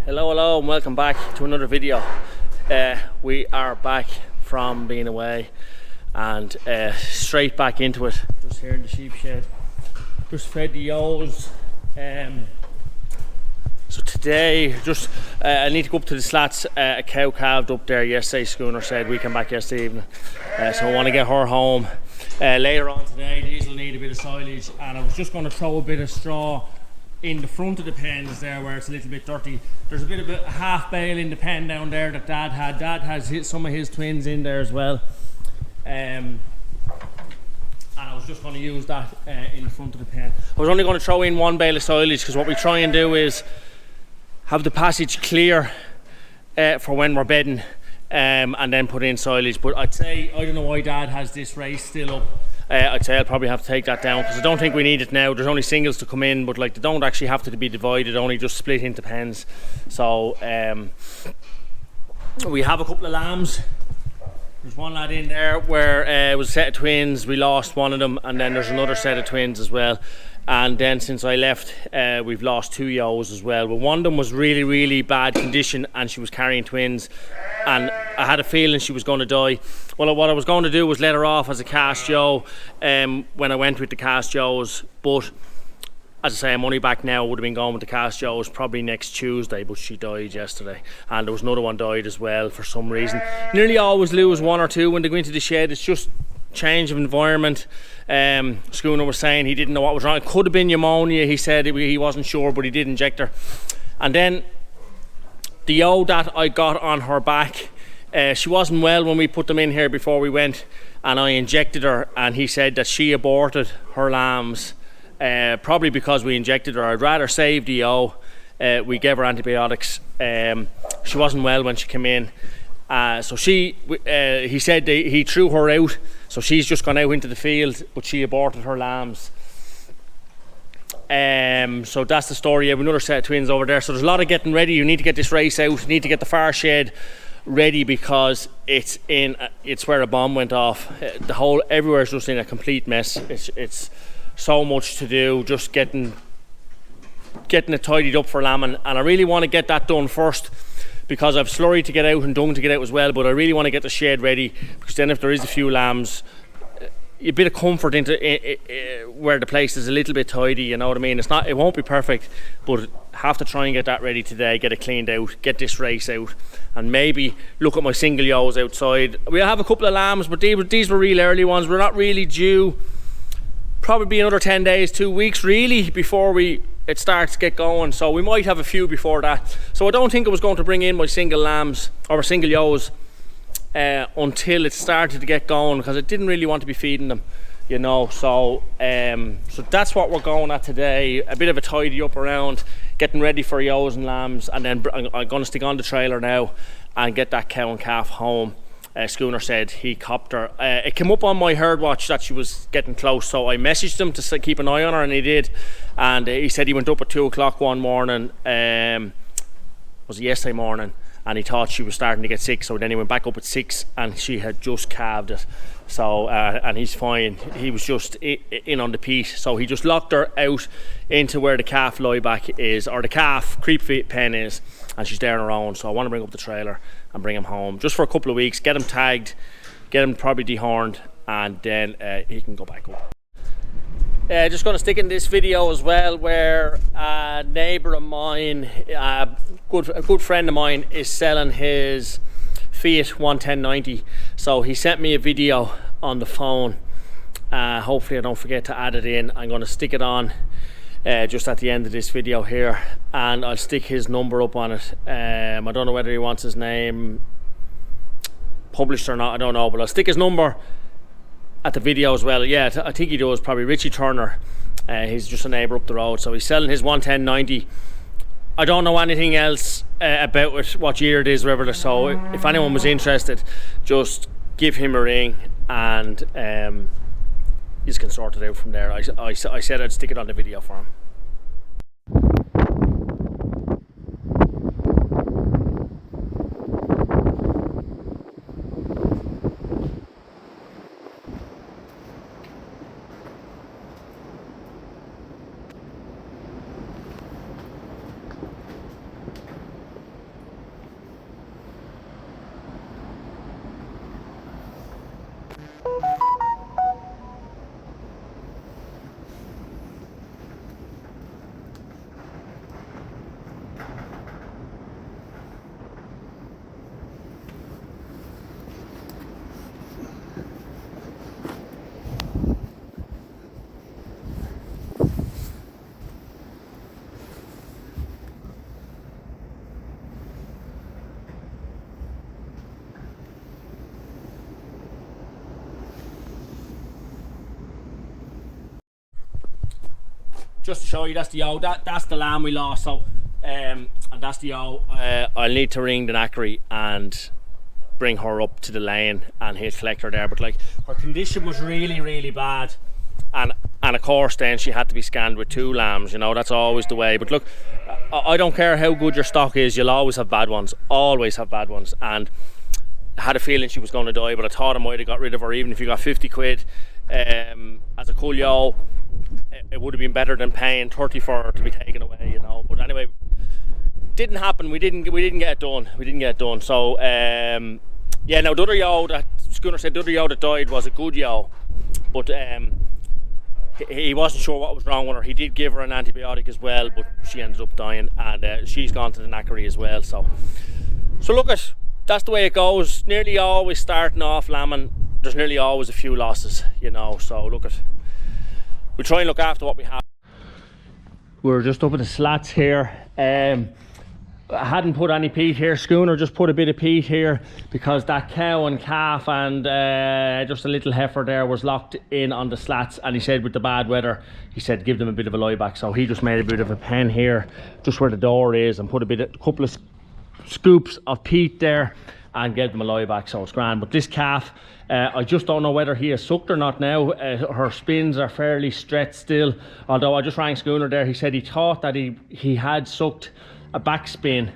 Hello and welcome back to another video. We are back from being away and straight back into it. Just here in the sheep shed. Just fed the ewes. So today, I need to go up to the slats. A cow calved up there yesterday. Schooner said we came back yesterday evening. So I want to get her home. Later on today, these will need a bit of silage, and I was just going to throw a bit of straw in the front of the pens there where it's a little bit dirty. There's a bit of a half bale in the pen down there that Dad had. Dad has some of his twins in there as well. And I was just going to use that in the front of the pen. I was only going to throw in one bale of silage because what we try and do is have the passage clear for when we're bedding and then put in silage. But I'd say, I don't know why Dad has this race still up. I'd say I'll probably have to take that down because I don't think we need it now. There's only singles to come in, but like they don't actually have to be divided, only just split into pens. So we have a couple of lambs. There's one lad in there where it was a set of twins. We lost one of them, and then there's another set of twins as well. And then since I left, we've lost two ewes as well. But one of them was really bad condition, and she was carrying twins, and I had a feeling she was going to die. Well, what I was going to do was let her off as a cast ewe when I went with the cast ewes. But as I say, I'm only back now. I would have been going with the cast ewes probably next Tuesday, but she died yesterday, and there was another one died as well for some reason. Nearly always lose one or two when they go into the shed. It's just change of environment. Schooner was saying he didn't know what was wrong. It could have been pneumonia. He said he wasn't sure, but he did inject her. And then the ewe that I got on her back, she wasn't well when we put them in here before we went, and I injected her, and he said that she aborted her lambs, probably because we injected her. I'd rather save the ewe. We gave her antibiotics. She wasn't well when she came in. So he said he threw her out, so she's just gone out into the field, but she aborted her lambs. So that's the story. We have another set of twins over there. So there's a lot of getting ready. You need to get this race out. You need to get the far shed ready because it's where a bomb went off. Everywhere's just in a complete mess. It's so much to do. Just getting it tidied up for lambing, and I really want to get that done first, because I've slurry to get out and dung to get out as well, but I really want to get the shed ready, because then if there is a few lambs, a bit of comfort into where the place is a little bit tidy, you know what I mean? It won't be perfect, but have to try and get that ready today, get it cleaned out, get this race out, and maybe look at my single ewes outside. We'll have a couple of lambs, but these were real early ones. We're not really due, probably another 10 days, 2 weeks really, before it starts to get going, so we might have a few before that. So I don't think I was going to bring in my single lambs or single ewes until it started to get going, because I didn't really want to be feeding them, you know. So that's what we're going at today. A bit of a tidy up around, getting ready for ewes and lambs, and then I'm going to stick on the trailer now and get that cow and calf home. Schooner said he copped her. It came up on my herd watch that she was getting close, so I messaged him to keep an eye on her, and he did. And he said he went up at 2 o'clock one morning, was it yesterday morning, and he thought she was starting to get sick, so then he went back up at 6 and she had just calved it. So and he's fine. He was just in on the peat, so he just locked her out into where the calf lie back is, or the calf creep feed pen is, and she's there on her own. So I want to bring up the trailer and bring him home just for a couple of weeks, get him tagged, get him probably dehorned, and then he can go back up. Just going to stick in this video as well, where a neighbour of mine, a good friend of mine, is selling his Fiat 11090. So he sent me a video on the phone. Hopefully I don't forget to add it in. I'm going to stick it on just at the end of this video here, and I'll stick his number up on it. I don't know whether he wants his name published or not, I don't know, but I'll stick his number at the video as well. Yeah, I think he does, probably Richie Turner. He's just a neighbour up the road, so he's selling his 11090. I don't know anything else about it, what year it is, whatever. So if anyone was interested, just give him a ring, and you can sort it out from there. I said I'd stick it on the video for him. just to show you, that's the ewe. That's the lamb we lost. So and that's the ewe. I'll need to ring the knackery and bring her up to the lane and he'll collect her there. But like, her condition was really, really bad, and of course then she had to be scanned with 2 lambs. You know, that's always the way. But look, I don't care how good your stock is, you'll always have bad ones. Always have bad ones. And I had a feeling she was going to die, but I thought I might have got rid of her. Even if you got 50 quid as a cull ewe, it would have been better than paying 30 for her to be taken away, you know. But anyway, didn't happen. We didn't get it done. So yeah, now the other ewe that Schooner said, the other ewe that died was a good ewe, but he wasn't sure what was wrong with her. He did give her an antibiotic as well, but she ended up dying, and she's gone to the knackery as well. So look, that's the way it goes. Nearly always starting off lambing, there's nearly always a few losses, you know. So look, we try and look after what we have. We're just up at the slats here. I hadn't put any peat here. Schooner just put a bit of peat here because that cow and calf and just a little heifer there was locked in on the slats, and he said with the bad weather, he said give them a bit of a lie back. So he just made a bit of a pen here just where the door is and put a couple of scoops of peat there and gave them a lie back, so it's grand. But this calf, I just don't know whether he has sucked or not now. Her spins are fairly stretched still, although I just rang Schooner there. He said he thought that he had sucked a backspin.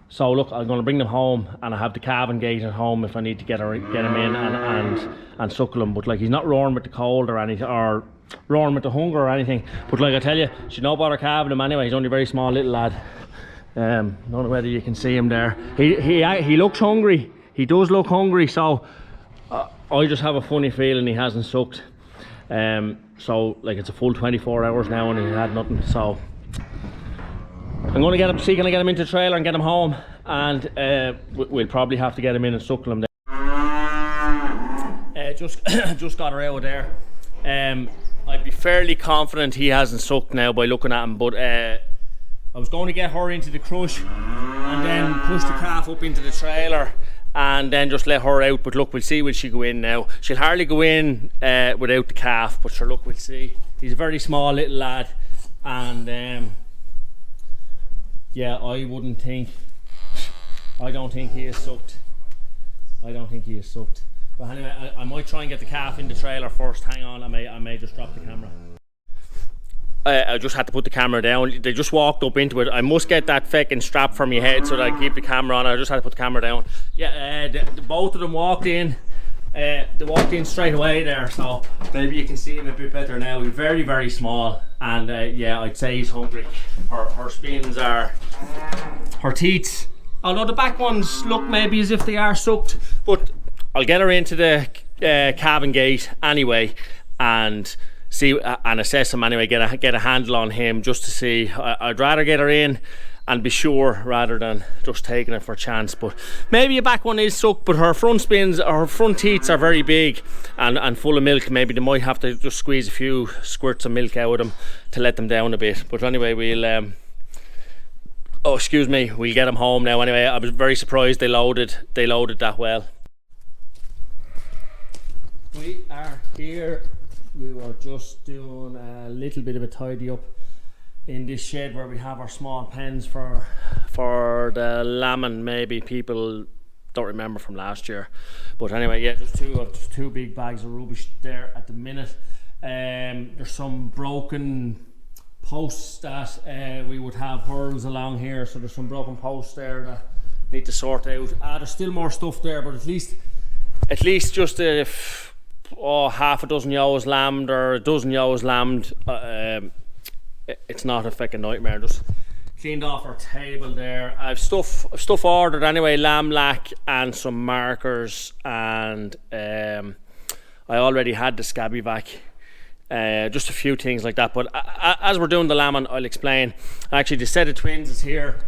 So look, I'm going to bring them home, and I have the calving gate at home if I need to get him in and suckle him. But like, he's not roaring with the cold or anything, or roaring with the hunger or anything. But like I tell you, should not bother calving him anyway. He's only a very small little lad. Don't know whether you can see him there. He looks hungry. He does look hungry. So I just have a funny feeling he hasn't sucked. So like, it's a full 24 hours now and he had nothing. So I'm going to get him, can I get him into the trailer and get him home, and we'll probably have to get him in and suckle him there. Just got her out there. I'd be fairly confident he hasn't sucked now by looking at him, but I was going to get her into the crush and then push the calf up into the trailer and then just let her out. But look, we'll see, will she go in now? She'll hardly go in without the calf, but sure, look, we'll see. He's a very small little lad, and yeah, I don't think he is sucked. But anyway, I might try and get the calf in the trailer first. Hang on, I may just drop the camera. I just had to put the camera down. They just walked up into it. I must get that feckin' strap from your head so that I can keep the camera on. I just had to put the camera down. Yeah, both of them walked in. They walked in straight away there, so maybe you can see him a bit better now. He's very, very small, and yeah, I'd say he's hungry. Her spins are, her teats, although the back ones look maybe as if they are sucked, but I'll get her into the calving gate anyway and see and assess him anyway, get a handle on him just to see. I'd rather get her in and be sure rather than just taking it for a chance. But maybe a back one is sucked, but her front spins, her front teats are very big and full of milk. Maybe they might have to just squeeze a few squirts of milk out of them to let them down a bit. But anyway, we'll we'll get them home now anyway. I was very surprised they loaded that well. We are here. We were just doing a little bit of a tidy up in this shed where we have our small pens for the lambing. Maybe people don't remember from last year, but anyway, yeah, there's two big bags of rubbish there at the minute. There's some broken posts that we would have hurls along here, so there's some broken posts there that need to sort out. There's still more stuff there, but at least just half a dozen ewes lambed or a dozen ewes lambed. It's not a fucking nightmare. Just cleaned off our table there. I've stuff ordered anyway, lamb lac and some markers, and I already had the scabby vac. Just a few things like that, but as we're doing the lambing, I'll explain. Actually, the set of twins is here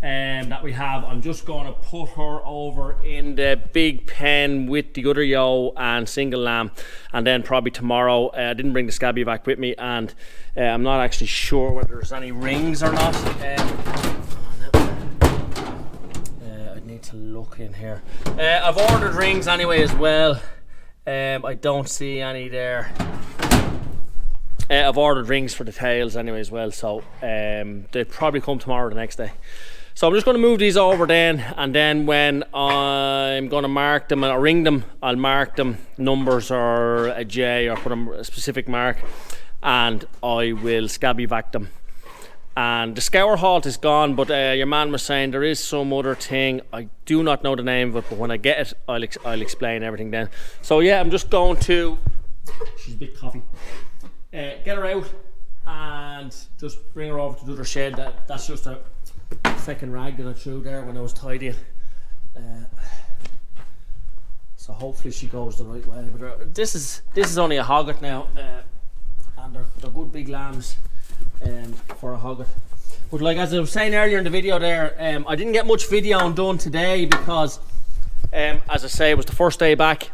that we have. I'm just going to put her over in the big pen with the other ewe and single lamb, and then probably tomorrow, I didn't bring the scabby vac with me, and I'm not actually sure whether there's any rings or not. I need to look in here. I've ordered rings anyway as well. I don't see any there. I've ordered rings for the tails anyway as well, so they'll probably come tomorrow or the next day. So I'm just going to move these over then, and then when I'm going to mark them and I'll ring them, I'll mark them numbers or a J, or put a specific mark, and I will scabby vac them. And the scour halt is gone, but your man was saying there is some other thing. I do not know the name of it, but when I get it, I'll explain everything then. So yeah, I'm just going to, she's a bit coffee, get her out and just bring her over to the other shed. That's just a second rag that I threw there when I was tidying. So hopefully she goes the right way. But this is only a hogget now, and they're good big lambs for a hogget. But like as I was saying earlier in the video there, I didn't get much video done today because as I say, it was the first day back,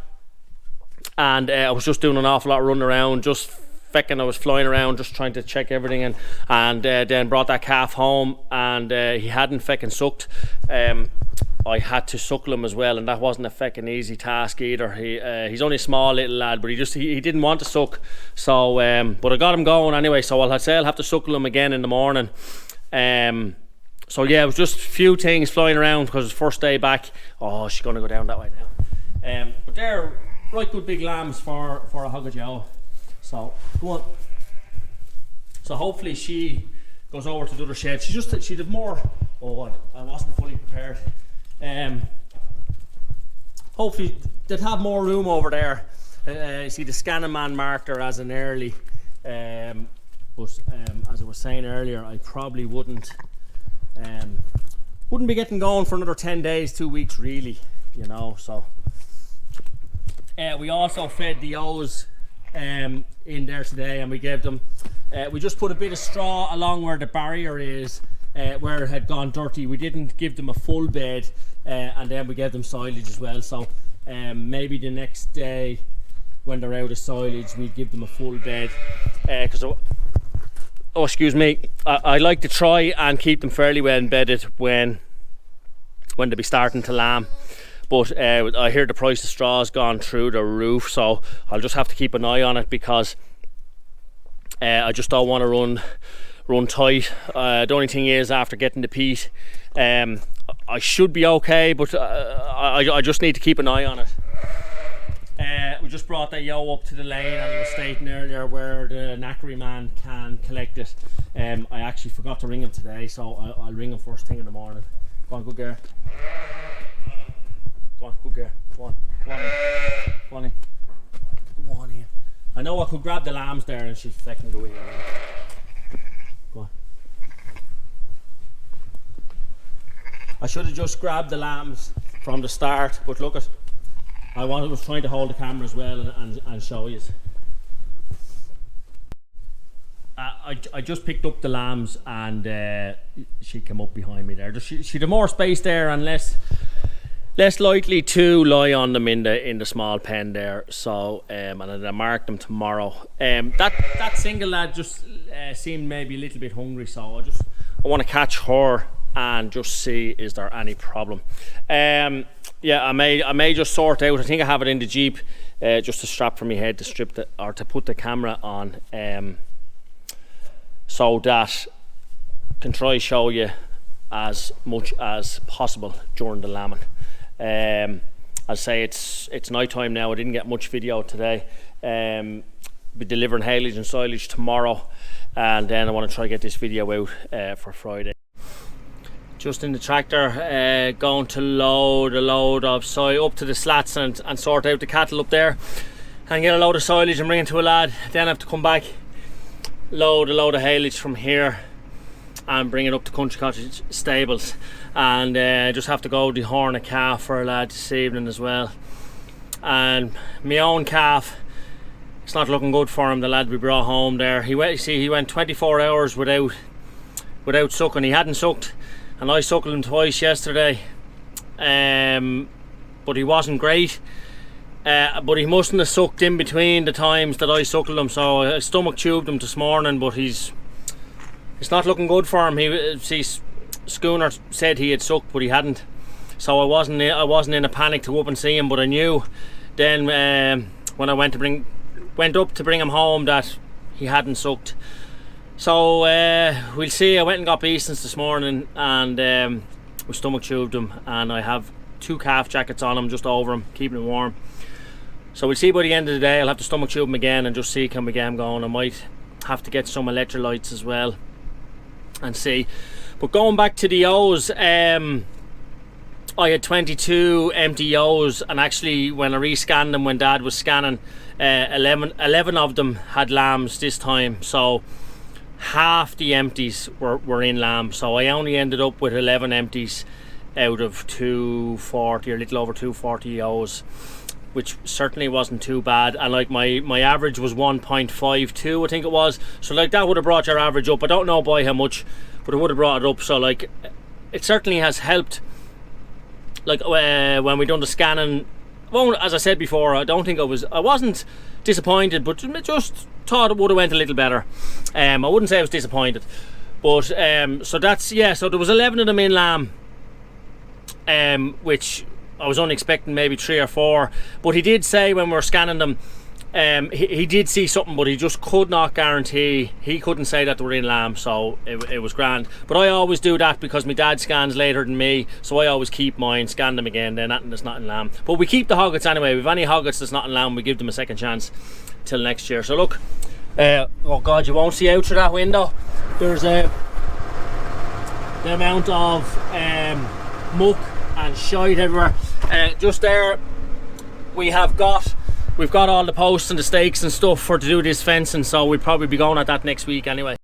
and I was just doing an awful lot of running around, just fecking. I was flying around just trying to check everything, and then brought that calf home, and he hadn't fecking sucked. I had to suckle him as well, and that wasn't a fecking easy task either. He's only a small little lad, but he didn't want to suck. So but I got him going anyway, so I'll have to suckle him again in the morning. So yeah, it was just a few things flying around because it's first day back. Oh, she's gonna go down that way now. But they're right good big lambs for a hogget yaw. So go on. So hopefully she goes over to the other shed. She'd have more. Oh, I wasn't fully prepared. Hopefully they'd have more room over there. You see the scanning man marked her as an early, but as I was saying earlier, I probably wouldn't be getting going for another 10 days, 2 weeks really, you know. So we also fed the ewes in there today, and we gave them, we just put a bit of straw along where the barrier is, where it had gone dirty. We didn't give them a full bed, and then we gave them silage as well. So maybe the next day when they're out of silage, we'd give them a full bed, because oh excuse me, I like to try and keep them fairly well embedded when they be starting to lamb. But I hear the price of straw has gone through the roof, so I'll just have to keep an eye on it, because I just don't want to run tight. The only thing is, after getting the peat, I should be okay, but I just need to keep an eye on it. We just brought that yow up to the lane, as I was stating earlier, where the knackery man can collect it. I actually forgot to ring him today, so I'll ring him first thing in the morning. Go on, good girl. Go on, good girl. Go on. Go on in. Go on in. Go on in. I know I could grab the lambs there and she'd fecking go in. Go on. I should have just grabbed the lambs from the start, but look at, I was trying to hold the camera as well and show you. I just picked up the lambs, and she came up behind me there. She'd have more space there and less likely to lie on them in the small pen there. So and I mark them tomorrow. That single lad just seemed maybe a little bit hungry, so I want to catch her and just see is there any problem. Yeah, I may just sort out. I think I have it in the Jeep, just a strap for my head to strip or to put the camera on, so that I can try show you as much as possible during the lambing. I'll say it's night time now. I didn't get much video today. Be delivering haylage and silage tomorrow, and then I want to try to get this video out for Friday. Just in the tractor, going to load a load of soil up to the slats and sort out the cattle up there, and get a load of silage and bring it to a lad. Then I have to come back, load a load of haylage from here and bring it up to Country Cottage stables, and just have to go dehorn a calf for a lad this evening as well. And my own calf, it's not looking good for him. The lad we brought home there, he went 24 hours without sucking. He hadn't sucked, and I suckled him twice yesterday, but he wasn't great. But he mustn't have sucked in between the times that I suckled him, so I stomach tubed him this morning, but it's not looking good for him. Schooner said he had sucked, but he hadn't, so I wasn't in a panic to go up and see him. But I knew then when I went up to bring him home that he hadn't sucked. So we'll see. I went and got beastons this morning, and we stomach tubed him, and I have 2 calf jackets on him, just over him, keeping him warm. So we'll see by the end of the day. I'll have to stomach tube him again and just see can we get him going. I might have to get some electrolytes as well and see. But going back to the ewes, I had 22 empty ewes, and actually when I rescanned them when Dad was scanning, 11 of them had lambs this time. So half the empties were in lamb. So I only ended up with 11 empties out of 240, or a little over 240 ewes, which certainly wasn't too bad. And like my average was 1.52, I think it was. So like that would have brought your average up. I don't know by how much, but it would have brought it up. So like it certainly has helped. Like when we done the scanning, well, as I said before, I wasn't disappointed, but just thought it would have went a little better. I wouldn't say I was disappointed, but so that's, yeah, so there was 11 of them in lamb, which I was only expecting maybe 3 or 4, but he did say when we were scanning them, he did see something, but he just could not guarantee. He couldn't say that they were in lamb, so it was grand. But I always do that because my dad scans later than me, so I always keep mine, scan them again, then anything that's not in lamb. But we keep the hoggets anyway. If we've any hoggets that's not in lamb, we give them a second chance till next year. So look, oh god, you won't see out through that window. There's the amount of muck and shite everywhere. Just there, we've got all the posts and the stakes and stuff to do this fencing, so we'll probably be going at that next week anyway.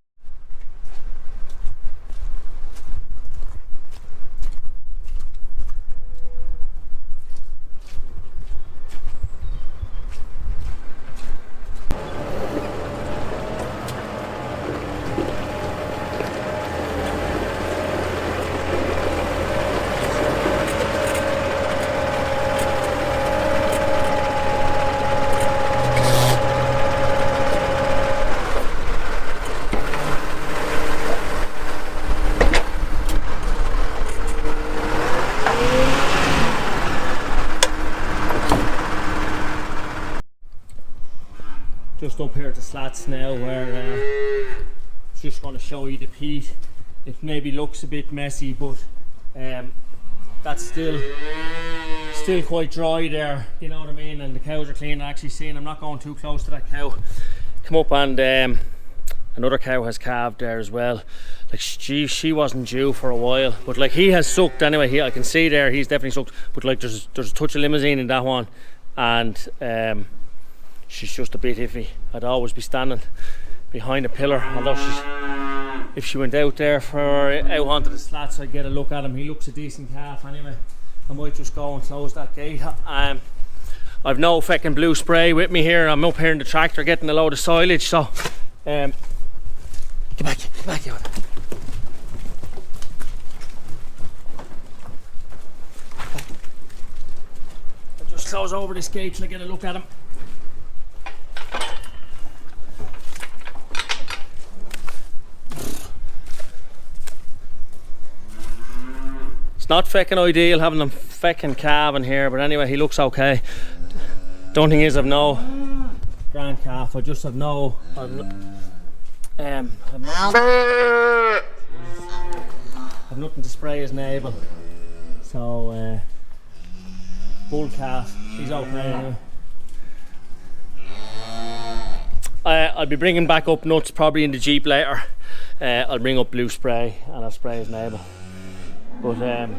Just up here at the slats now, where just going to show you the peat. It maybe looks a bit messy, but that's still quite dry there, you know what I mean, and the cows are clean. Actually seeing, I'm not going too close to that cow. Come up, and another cow has calved there as well. Like she wasn't due for a while, but like he has sucked anyway. I can see there he's definitely sucked, but like there's a touch of limousine in that one, and she's just a bit iffy. I'd always be standing behind a pillar, although if she went out there out onto the slats, I'd get a look at him. He looks a decent calf anyway. I might just go and close that gate. I've no fucking blue spray with me here. I'm up here in the tractor getting a load of silage, so get back, Yoda. I'll just close over this gate till I get a look at him. It's not feckin' ideal having them feckin' calving here, but anyway, he looks okay. Don't think is I've no grand calf. I just have no. I've nothing to spray his navel. So bull calf, he's okay anyway. I'll be bringing back up nuts probably in the Jeep later. I'll bring up blue spray and I'll spray his navel. But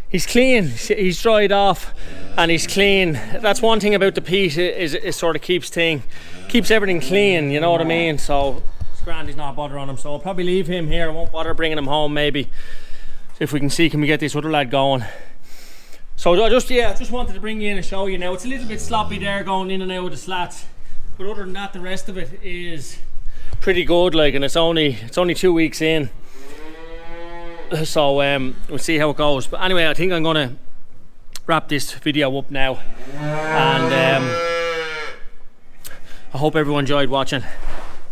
he's clean, he's dried off and he's clean. That's one thing about the peat, is it sort of keeps everything clean, you know what I mean? So it's grand he's not bothering on him, so I'll probably leave him here. I won't bother bringing him home maybe. If we can see, can we get this other lad going? So I just wanted to bring you in and show you now. It's a little bit sloppy there going in and out of the slats, but other than that the rest of it is pretty good, like, and it's only 2 weeks in. So we'll see how it goes. But anyway, I think I'm gonna wrap this video up now, and I hope everyone enjoyed watching.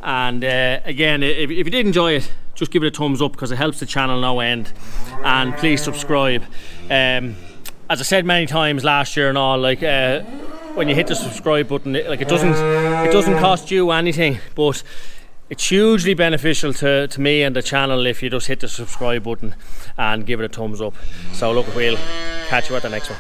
And again, if you did enjoy it, just give it a thumbs up because it helps the channel no end, and please subscribe. As I said many times last year and all, like when you hit the subscribe button, like it doesn't cost you anything, but it's hugely beneficial to me and the channel if you just hit the subscribe button and give it a thumbs up. So look, we'll catch you at the next one.